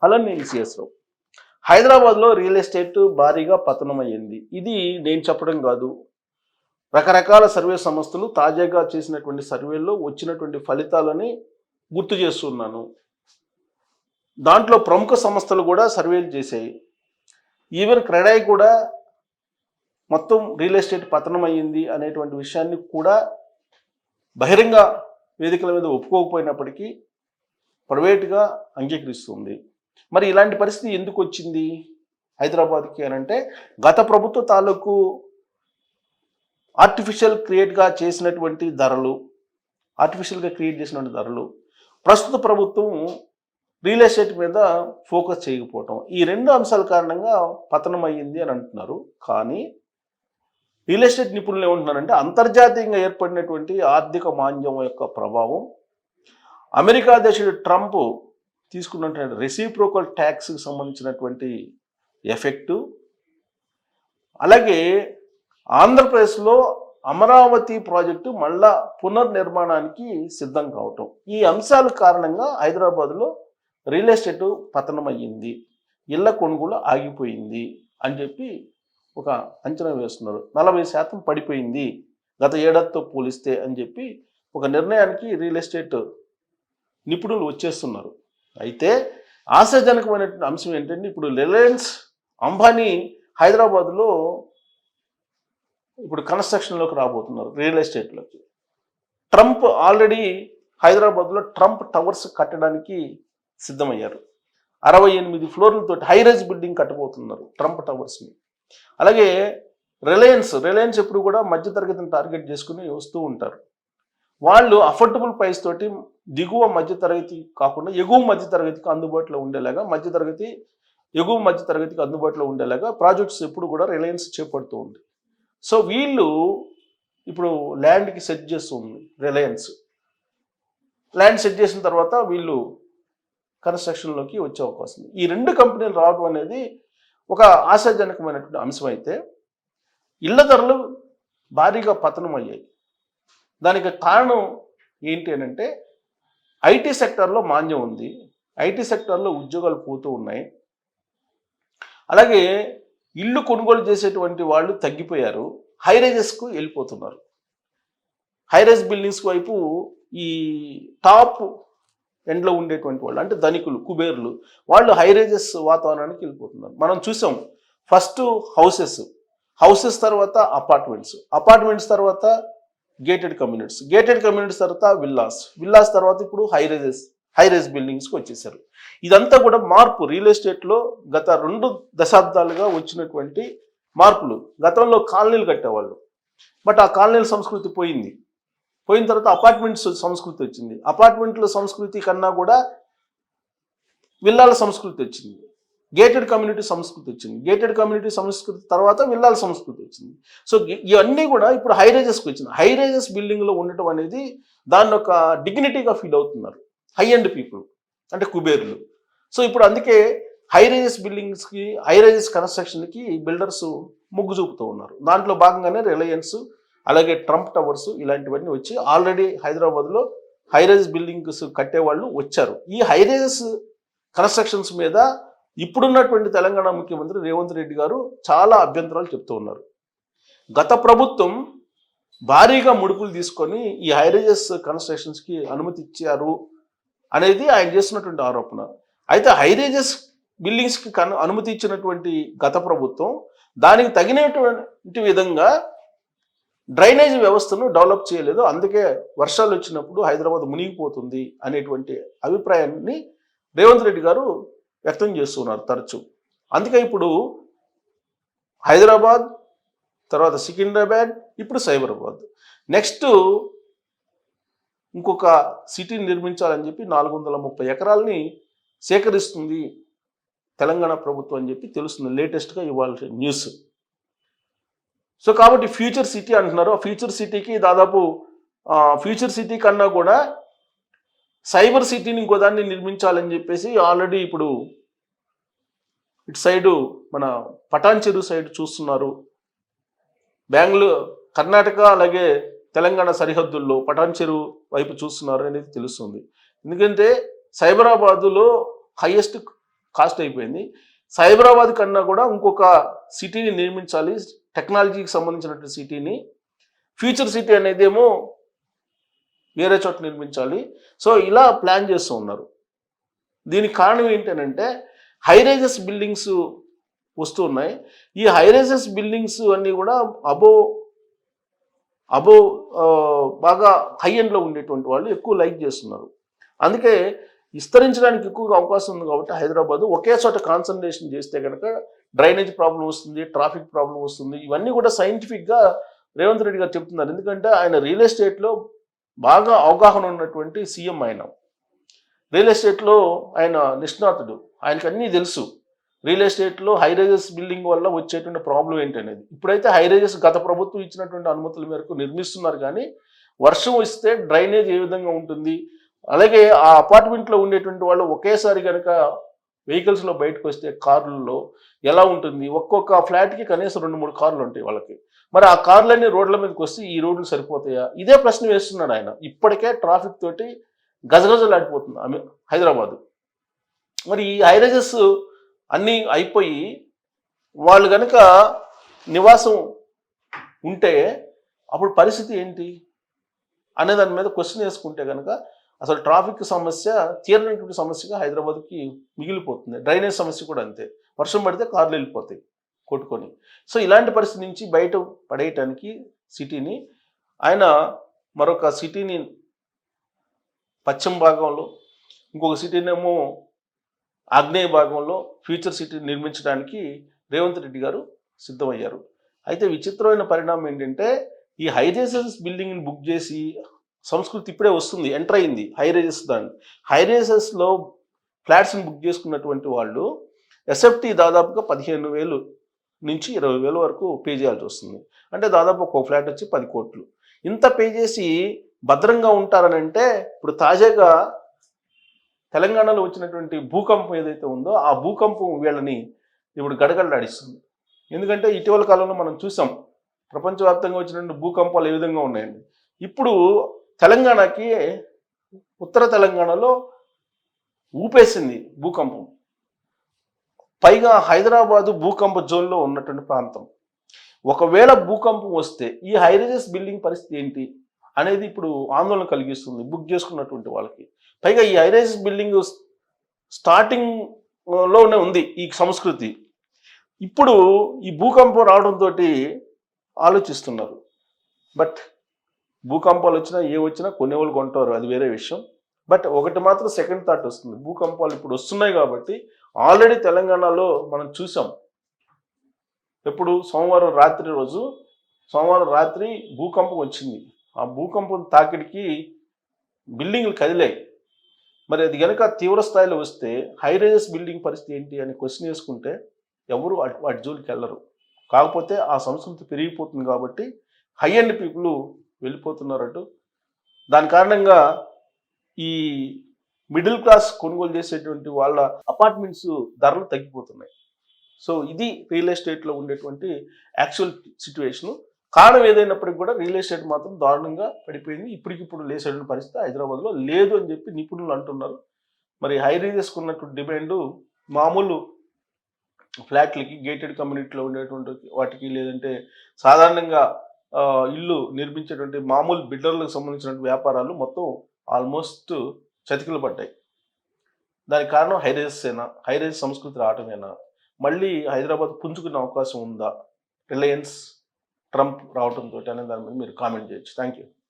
Hello నేను సిఎస్రావు. హైదరాబాద్లో real estate భారీగా పతనమయ్యింది. ఇది నేను చెప్పడం కాదు, రకరకాల సర్వే సంస్థలు తాజాగా చేసినటువంటి సర్వేల్లో వచ్చినటువంటి ఫలితాలని గుర్తు చేస్తున్నాను. దాంట్లో ప్రముఖ సంస్థలు కూడా సర్వేలు చేశాయి. ఈవెన్ క్రెడాయి కూడా మొత్తం రియల్ ఎస్టేట్ పతనమయ్యింది అనేటువంటి విషయాన్ని కూడా బహిరంగ వేదికల మీద ఒప్పుకోకపోయినప్పటికీ ప్రైవేట్గా అంగీకరిస్తుంది. మరి ఇలాంటి పరిస్థితి ఎందుకు వచ్చింది హైదరాబాద్కి అని అంటే, గత ప్రభుత్వ తాలూకు ఆర్టిఫిషియల్గా క్రియేట్ చేసినటువంటి ధరలు, ప్రస్తుత ప్రభుత్వం రియల్ ఎస్టేట్ మీద ఫోకస్ చేయకపోవటం, ఈ రెండు అంశాల కారణంగా పతనం అయ్యింది అని అంటున్నారు. కానీ రియల్ ఎస్టేట్ నిపుణులు ఏమంటున్నారంటే, అంతర్జాతీయంగా ఏర్పడినటువంటి ఆర్థిక మాంద్యం యొక్క ప్రభావం, అమెరికా అధ్యక్షుడు ట్రంప్ తీసుకున్నటువంటి రెసిప్రోకల్ ట్యాక్స్కి సంబంధించినటువంటి ఎఫెక్టు, అలాగే ఆంధ్రప్రదేశ్లో అమరావతి ప్రాజెక్టు మళ్ళా పునర్నిర్మాణానికి సిద్ధం కావటం, ఈ అంశాల కారణంగా హైదరాబాద్లో రియల్ ఎస్టేట్ పతనమయ్యింది, ఇళ్ల కొనుగోలు ఆగిపోయింది అని చెప్పి ఒక అంచనా వేస్తున్నారు. 40% పడిపోయింది గత ఏడాదితో పోలిస్తే అని చెప్పి ఒక నిర్ణయానికి రియల్ ఎస్టేట్ నిపుణులు వచ్చేస్తున్నారు. అయితే ఆశాజనకమైనటువంటి అంశం ఏంటంటే, ఇప్పుడు రిలయన్స్ అంబానీ హైదరాబాద్లో ఇప్పుడు కన్స్ట్రక్షన్లోకి రాబోతున్నారు, రియల్ ఎస్టేట్లోకి. ట్రంప్ ఆల్రెడీ హైదరాబాద్లో ట్రంప్ టవర్స్ కట్టడానికి సిద్ధమయ్యారు. 68 ఫ్లోర్లతో హైరైజ్ బిల్డింగ్ కట్టబోతున్నారు ట్రంప్ టవర్స్ని. అలాగే రిలయన్స్ ఎప్పుడు కూడా మధ్యతరగతిని టార్గెట్ చేసుకుని వస్తూ ఉంటారు. వాళ్ళు అఫోర్డబుల్ ప్రైస్ తోటి దిగువ మధ్యతరగతి కాకుండా ఎగువ మధ్యతరగతికి అందుబాటులో ఉండేలాగా, ఎగువ మధ్యతరగతికి అందుబాటులో ఉండేలాగా ప్రాజెక్ట్స్ ఎప్పుడు కూడా రిలయన్స్ చేపడుతూ ఉంది. సో వీళ్ళు ఇప్పుడు ల్యాండ్కి సెట్ చేస్తుంది రిలయన్స్. ల్యాండ్ సెట్ చేసిన తర్వాత వీళ్ళు కన్స్ట్రక్షన్లోకి వచ్చే అవకాశం ఉంది. ఈ రెండు కంపెనీలు రావడం అనేది ఒక ఆశాజనకమైనటువంటి అంశం. అయితే ఇళ్ల ధరలు భారీగా పతనం అయ్యాయి. దానికి కారణం ఏంటి అని అంటే, ఐటీ సెక్టార్లో మాంద్యం ఉంది, ఐటీ సెక్టార్లో ఉద్యోగాలు పోతూ ఉన్నాయి. అలాగే ఇల్లు కొనుగోలు చేసేటువంటి వాళ్ళు తగ్గిపోయారు, హైరైజెస్కు వెళ్ళిపోతున్నారు. హైరైజ్ బిల్డింగ్స్ వైపు ఈ టాప్ ఎండ్లో ఉండేటువంటి వాళ్ళు అంటే ధనికులు, కుబేర్లు, వాళ్ళు హైరైజెస్ వాతావరణానికి వెళ్ళిపోతున్నారు. మనం చూసాం, ఫస్ట్ హౌసెస్ తర్వాత అపార్ట్మెంట్స్ తర్వాత గేటెడ్ కమ్యూనిటీస్ తర్వాత విల్లాస్ తర్వాత ఇప్పుడు హైరైజ్ బిల్డింగ్స్కి వచ్చేసారు. ఇదంతా కూడా మార్పు రియల్ ఎస్టేట్లో గత 2 దశాబ్దాలుగా వచ్చినటువంటి మార్పులు. గతంలో కాలనీలు కట్టేవాళ్ళు, బట్ ఆ కాలనీల సంస్కృతి పోయిన తర్వాత అపార్ట్మెంట్స్ సంస్కృతి వచ్చింది. అపార్ట్మెంట్ల సంస్కృతి కన్నా కూడా విల్లాల సంస్కృతి వచ్చింది, గేటెడ్ కమ్యూనిటీ సంస్కృతి వచ్చింది, గేటెడ్ కమ్యూనిటీ సంస్కృతి తర్వాత విల్లాల సంస్కృతి వచ్చింది. సో ఇవన్నీ కూడా ఇప్పుడు హైరైజెస్కి వచ్చింది. హైరైజెస్ బిల్డింగ్లో ఉండటం అనేది దాన్ని ఒక డిగ్నిటీగా ఫీల్ అవుతున్నారు హై అండ్ పీపుల్ అంటే కుబేర్లు. సో ఇప్పుడు అందుకే హైరైజెస్ కన్స్ట్రక్షన్కి బిల్డర్స్ మొగ్గు చూపుతూ ఉన్నారు. దాంట్లో భాగంగానే రిలయన్స్, అలాగే ట్రంప్ టవర్స్ ఇలాంటివన్నీ వచ్చి ఆల్రెడీ హైదరాబాద్లో హైరైజ్ బిల్డింగ్స్ కట్టేవాళ్ళు వచ్చారు. ఈ హైరైజెస్ కన్స్ట్రక్షన్స్ మీద ఇప్పుడున్నటువంటి తెలంగాణ ముఖ్యమంత్రి రేవంత్ రెడ్డి గారు చాలా అభ్యంతరాలు చెప్తూ ఉన్నారు. గత ప్రభుత్వం భారీగా ముడుపులు తీసుకొని ఈ హైరైజెస్ కన్స్ట్రక్షన్స్కి అనుమతి ఇచ్చారు అనేది ఆయన చేస్తున్నటువంటి ఆరోపణ. అయితే హైరైజెస్ బిల్డింగ్స్కి అనుమతి ఇచ్చినటువంటి గత ప్రభుత్వం దానికి తగినటువంటి విధంగా డ్రైనేజ్ వ్యవస్థను డెవలప్ చేయలేదు, అందుకే వర్షాలు వచ్చినప్పుడు హైదరాబాద్ మునిగిపోతుంది అనేటువంటి అభిప్రాయాన్ని రేవంత్ రెడ్డి గారు వ్యక్తం చేస్తున్నారు తరచు. అందుకే ఇప్పుడు హైదరాబాద్ తర్వాత సికింద్రాబాద్, ఇప్పుడు సైబరాబాద్, నెక్స్ట్ ఇంకొక సిటీని నిర్మించాలని చెప్పి 430 ఎకరాలని సేకరిస్తుంది తెలంగాణ ప్రభుత్వం అని చెప్పి తెలుస్తుంది లేటెస్ట్గా ఇవాళ న్యూస్. సో కాబట్టి ఫ్యూచర్ సిటీ అంటున్నారు. ఆ ఫ్యూచర్ సిటీకి దాదాపు ఫ్యూచర్ సిటీ కన్నా కూడా సైబర్ సిటీని ఇంకో దాన్ని నిర్మించాలని చెప్పేసి ఆల్రెడీ ఇప్పుడు ఇటు సైడు మన పటాన్ చెరువు సైడ్ చూస్తున్నారు. కర్ణాటక అలాగే తెలంగాణ సరిహద్దుల్లో పటాన్ చెరువు వైపు చూస్తున్నారు అనేది తెలుస్తుంది. ఎందుకంటే సైబరాబాదులో హైయెస్ట్ కాస్ట్ అయిపోయింది. సైబరాబాద్ కన్నా కూడా ఇంకొక సిటీని నిర్మించాలి, టెక్నాలజీకి సంబంధించినటువంటి సిటీని. ఫ్యూచర్ సిటీ అనేదేమో వేరే చోట నిర్మించాలి. సో ఇలా ప్లాన్ చేస్తూ ఉన్నారు. దీనికి కారణం ఏంటంటే హైరైజెస్ బిల్డింగ్స్ వస్తూ ఉన్నాయి. ఈ హైరైజెస్ బిల్డింగ్స్ అన్నీ కూడా అబోవ్ బాగా హై ఎండ్లో ఉండేటువంటి వాళ్ళు ఎక్కువ లైక్ చేస్తున్నారు. అందుకే విస్తరించడానికి ఎక్కువగా అవకాశం ఉంది కాబట్టి హైదరాబాద్ ఒకే చోట కాన్సన్ట్రేషన్ చేస్తే కనుక డ్రైనేజ్ ప్రాబ్లం వస్తుంది, ట్రాఫిక్ ప్రాబ్లం వస్తుంది. ఇవన్నీ కూడా సైంటిఫిక్గా రేవంత్ రెడ్డి గారు చెప్తున్నారు. ఎందుకంటే ఆయన రియల్ ఎస్టేట్లో బాగా అవగాహన ఉన్నటువంటి సీఎం. ఆయన రియల్ ఎస్టేట్లో ఆయన నిష్ణాతుడు, ఆయనకు అన్నీ తెలుసు. రియల్ ఎస్టేట్లో హైరైజెస్ బిల్డింగ్ వల్ల వచ్చేటువంటి ప్రాబ్లం ఏంటనేది. ఇప్పుడైతే హైరైజెస్ గత ప్రభుత్వం ఇచ్చినటువంటి అనుమతుల మేరకు నిర్మిస్తున్నారు, కానీ వర్షం వస్తే డ్రైనేజ్ ఏ విధంగా ఉంటుంది, అలాగే ఆ అపార్ట్మెంట్లో ఉండేటువంటి వాళ్ళు ఒకేసారి కనుక వెహికల్స్లో బయటకు వస్తే కార్లలో ఎలా ఉంటుంది, ఒక్కొక్క ఫ్లాట్కి కనీసం 2-3 కార్లు ఉంటాయి వాళ్ళకి. మరి ఆ కార్లన్నీ రోడ్ల మీదకి వస్తే ఈ రోడ్లు సరిపోతాయా? ఇదే ప్రశ్న వేస్తున్నాడు ఆయన. ఇప్పటికే ట్రాఫిక్ తోటి గజగజలాడిపోతుంది హైదరాబాదు. మరి ఈ హైరైజెస్ అన్నీ అయిపోయి వాళ్ళు కనుక నివాసం ఉంటే అప్పుడు పరిస్థితి ఏంటి అనే దాని మీద క్వశ్చన్ వేసుకుంటే కనుక అసలు ట్రాఫిక్ సమస్య తీరనటువంటి సమస్యగా హైదరాబాద్కి మిగిలిపోతుంది. డ్రైనేజ్ సమస్య కూడా అంతే. వర్షం పడితే కార్లు వెళ్ళిపోతాయి కొట్టుకొని. సో ఇలాంటి పరిస్థితి నుంచి బయట పడేయటానికి సిటీని ఆయన మరొక సిటీని పశ్చిమ భాగంలో, ఇంకొక సిటీనేమో ఆగ్నేయ భాగంలో ఫ్యూచర్ సిటీ నిర్మించడానికి రేవంత్ రెడ్డి గారు సిద్ధమయ్యారు. అయితే విచిత్రమైన పరిణామం ఏంటంటే ఈ హైరైజెస్ బిల్డింగ్ని బుక్ చేసి సంస్కృతి ఇప్పుడే వస్తుంది, ఎంటర్ అయింది హైరైజెస్. దాన్ని హైరైజెస్లో ఫ్లాట్స్ని బుక్ చేసుకున్నటువంటి వాళ్ళు ఎస్ఎఫ్టీ దాదాపుగా 15,000 నుంచి 20,000 వరకు పే చేయాల్సి వస్తుంది. అంటే దాదాపు ఒక్కో ఫ్లాట్ వచ్చి 10 కోట్లు. ఇంత పే చేసి భద్రంగా ఉంటారని అంటే ఇప్పుడు తాజాగా తెలంగాణలో వచ్చినటువంటి భూకంపం ఏదైతే ఉందో ఆ భూకంపం వీళ్ళని ఇప్పుడు గడగడలాడిస్తుంది. ఎందుకంటే ఇటీవల కాలంలో మనం చూసాం ప్రపంచవ్యాప్తంగా వచ్చినటువంటి భూకంపాలు ఏ విధంగా ఉన్నాయండి. ఇప్పుడు తెలంగాణకి ఉత్తర తెలంగాణలో ఊపేసింది భూకంపం. పైగా హైదరాబాదు భూకంప జోన్లో ఉన్నటువంటి ప్రాంతం. ఒకవేళ భూకంపం వస్తే ఈ హైరైజెస్ బిల్డింగ్ పరిస్థితి ఏంటి అనేది ఇప్పుడు ఆందోళన కలిగిస్తుంది బుక్ చేసుకున్నటువంటి వాళ్ళకి. పైగా ఈ హైరైజెస్ బిల్డింగ్ స్టార్టింగ్లోనే ఉంది ఈ సంస్కృతి. ఇప్పుడు ఈ భూకంపం రావడంతో ఆలోచిస్తున్నారు. బట్ భూకంపాలు వచ్చినా ఏ వచ్చినా కొనేవాళ్ళు కొంటారు, అది వేరే విషయం. బట్ ఒకటి మాత్రం సెకండ్ థాట్ వస్తుంది, భూకంపాలు ఇప్పుడు వస్తున్నాయి కాబట్టి ఆల్రెడీ తెలంగాణలో మనం చూసాం. ఎప్పుడు సోమవారం రాత్రి భూకంపం వచ్చింది. ఆ భూకంపం తాకిడికి బిల్డింగ్లు కదిలాయి. మరి అది కనుక తీవ్ర స్థాయిలో వస్తే హైరైజెస్ బిల్డింగ్ పరిస్థితి ఏంటి అని క్వశ్చన్ వేసుకుంటే ఎవరు వాటి జోలికి వెళ్ళరు. కాకపోతే ఆ సంస్కృతి పెరిగిపోతుంది కాబట్టి హై ఎండ్ పీపుల్ వెళ్ళిపోతున్నారట. దాని కారణంగా ఈ మిడిల్ క్లాస్ కొనుగోలు చేసేటువంటి వాళ్ళ అపార్ట్మెంట్స్ ధరలు తగ్గిపోతున్నాయి. సో ఇది రియల్ ఎస్టేట్లో ఉండేటువంటి యాక్చువల్ సిచ్యువేషను. కారణం ఏదైనప్పటికీ కూడా రియల్ ఎస్టేట్ మాత్రం దారుణంగా పడిపోయింది. ఇప్పటికిప్పుడు లేసేటువంటి పరిస్థితి హైదరాబాద్లో లేదు అని చెప్పి నిపుణులు అంటున్నారు. మరి హై రైజెస్కి ఉన్నటువంటి డిమాండ్ మామూలు ఫ్లాట్లకి, గేటెడ్ కమ్యూనిటీలో ఉండేటువంటి వాటికి, లేదంటే సాధారణంగా ఇల్లు నిర్మించేటువంటి మామూలు బిల్డర్లకు సంబంధించినటువంటి వ్యాపారాలు మొత్తం ఆల్మోస్ట్ చతికిలు పడ్డాయి. దానికి కారణం హైరైజ్ సంస్కృతి రావటమేనా? మళ్ళీ హైదరాబాద్ పుంజుకునే అవకాశం ఉందా రిలయన్స్ ట్రంప్ రావడంతో అనే దాని మీద మీరు కామెంట్ చేయొచ్చు. Thank you.